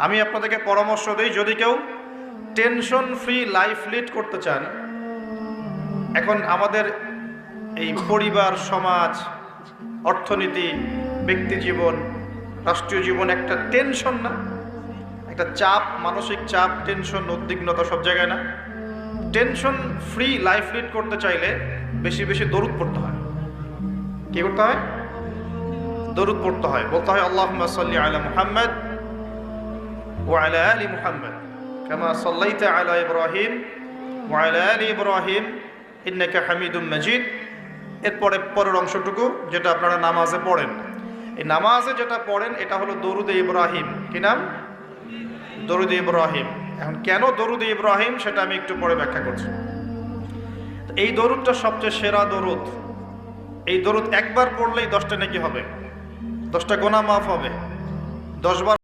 আমি আপনাদেরকে পরামর্শ দিই, যদি কেউ টেনশন ফ্রি লাইফ লিড করতে চান, এখন আমাদের এই পরিবার, সমাজ, অর্থনীতি, ব্যক্তি জীবন, রাষ্ট্রীয় জীবন একটা টেনশন না, একটা চাপ, মানসিক চাপ, টেনশন, উদ্বিগ্নতা সব জায়গায় না। টেনশন ফ্রি লাইফ লিড করতে চাইলে বেশি বেশি দরুদ পড়তে হয়। কি করতে হয়? দরুদ পড়তে হয়। বলতে হয় আল্লাহুম্মা সাল্লি আলা মুহাম্মাদ ওয়া আলা আলি মুহাম্মাদ কামা সাল্লাইতা আলা ইব্রাহিম ওয়া আলা আলি ইব্রাহিম ইন্নাকা হামিদুম মাজিদ। এরপরে পরের অংশটুকু যেটা আপনারা নামাজে পড়েন, এই নামাজে যেটা পড়েন এটা হলো দরুদে ইব্রাহিম। কি নাম? দরুদে ইব্রাহিম। এখন কেন দরুদে ইব্রাহিম সেটা আমি একটু পরে ব্যাখ্যা করছি। এই দরুদটা সবচেয়ে সেরা দরুদ। এই দরুদ একবার পড়লেই 10টা নেকি হবে, 10টা গুনাহ মাফ হবে, 10 বার